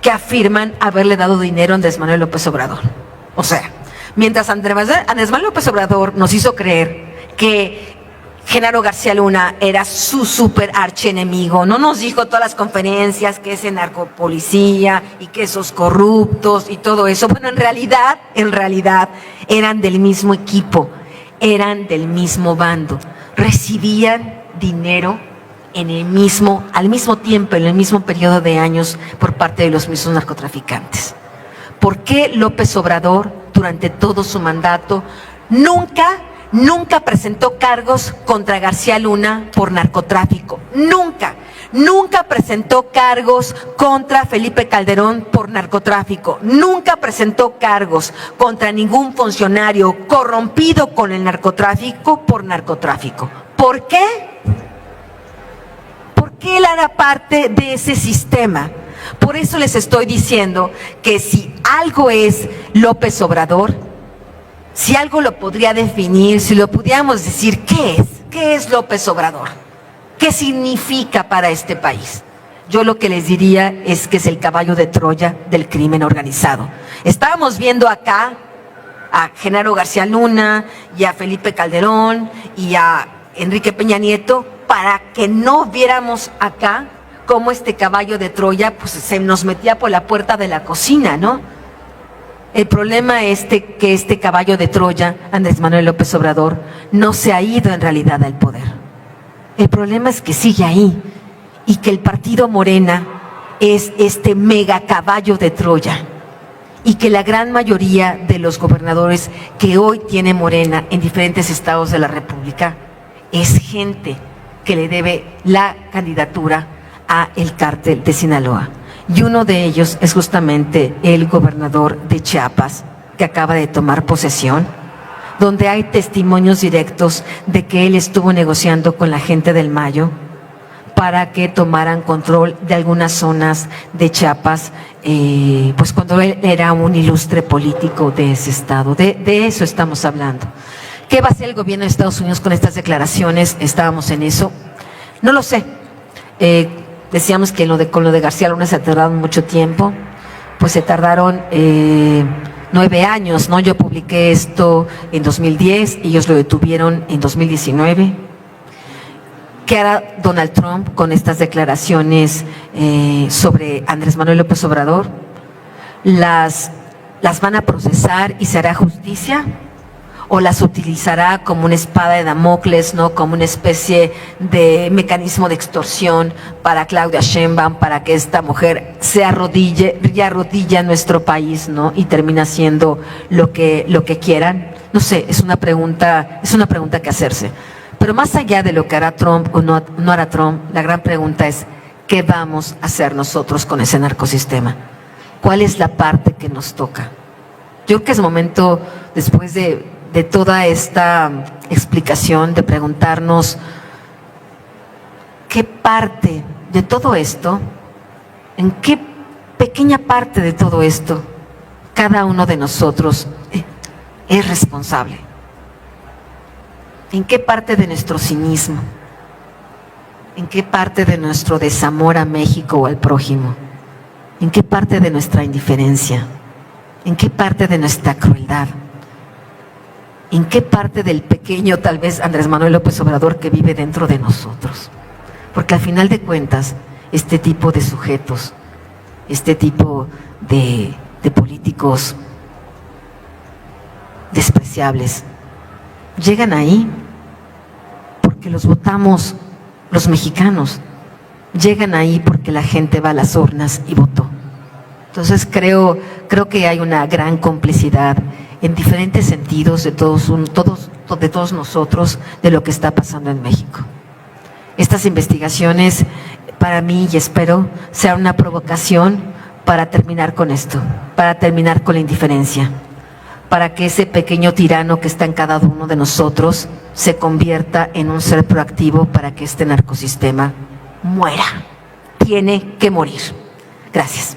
que afirman haberle dado dinero a Andrés Manuel López Obrador. O sea, mientras Andrés Manuel López Obrador nos hizo creer que Genaro García Luna era su super archienemigo, no nos dijo todas las conferencias que ese narcopolicía y que esos corruptos y todo eso. Bueno, en realidad eran del mismo equipo, eran del mismo bando, recibían dinero al mismo tiempo, en el mismo periodo de años por parte de los mismos narcotraficantes. ¿Por qué López Obrador durante todo su mandato nunca presentó cargos contra García Luna por narcotráfico? Nunca presentó cargos contra Felipe Calderón por narcotráfico. Nunca presentó cargos contra ningún funcionario corrompido con el narcotráfico por narcotráfico. ¿Por qué? Porque él era parte de ese sistema. Por eso les estoy diciendo que si algo es López Obrador, si algo lo podría definir, si lo pudiéramos decir, ¿qué es López Obrador? ¿Qué significa para este país? Yo lo que les diría es que es el caballo de Troya del crimen organizado. Estábamos viendo acá a Genaro García Luna y a Felipe Calderón y a Enrique Peña Nieto para que no viéramos acá cómo este caballo de Troya pues se nos metía por la puerta de la cocina, ¿no? El problema es que este caballo de Troya, Andrés Manuel López Obrador, no se ha ido en realidad al poder. El problema es que sigue ahí y que el partido Morena es este mega caballo de Troya y que la gran mayoría de los gobernadores que hoy tiene Morena en diferentes estados de la República es gente que le debe la candidatura a el cártel de Sinaloa. Y uno de ellos es justamente el gobernador de Chiapas, que acaba de tomar posesión, donde hay testimonios directos de que él estuvo negociando con la gente del Mayo para que tomaran control de algunas zonas de Chiapas, pues cuando él era un ilustre político de ese estado. De eso estamos hablando. ¿Qué va a hacer el gobierno de Estados Unidos con estas declaraciones? Estábamos en eso. No lo sé. Decíamos que con lo de García Luna se tardaron mucho tiempo, pues se tardaron 9 años, ¿no? Yo publiqué esto en 2010, ellos lo detuvieron en 2019. ¿Qué hará Donald Trump con estas declaraciones sobre Andrés Manuel López Obrador? ¿Las van a procesar y se hará justicia? ¿O las utilizará como una espada de Damocles, ¿no? Como una especie de mecanismo de extorsión para Claudia Sheinbaum, para que esta mujer se arrodille en nuestro país, ¿no? Y termina haciendo lo que quieran? No sé, es una pregunta que hacerse. Pero más allá de lo que hará Trump o no hará Trump, la gran pregunta es, ¿qué vamos a hacer nosotros con ese narcosistema? ¿Cuál es la parte que nos toca? Yo creo que es momento, después de toda esta explicación, de preguntarnos qué parte de todo esto, en qué pequeña parte de todo esto cada uno de nosotros es responsable. ¿En qué parte de nuestro cinismo? ¿En qué parte de nuestro desamor a México o al prójimo? ¿En qué parte de nuestra indiferencia? ¿En qué parte de nuestra crueldad? ¿En qué parte del pequeño, tal vez, Andrés Manuel López Obrador que vive dentro de nosotros? Porque al final de cuentas, este tipo de sujetos, este tipo de políticos despreciables, llegan ahí porque los votamos los mexicanos, llegan ahí porque la gente va a las urnas y votó. Entonces creo que hay una gran complicidad en diferentes sentidos de todos nosotros de lo que está pasando en México. Estas investigaciones para mí, y espero, sean una provocación para terminar con esto, para terminar con la indiferencia, para que ese pequeño tirano que está en cada uno de nosotros se convierta en un ser proactivo para que este narcosistema muera. Tiene que morir. Gracias.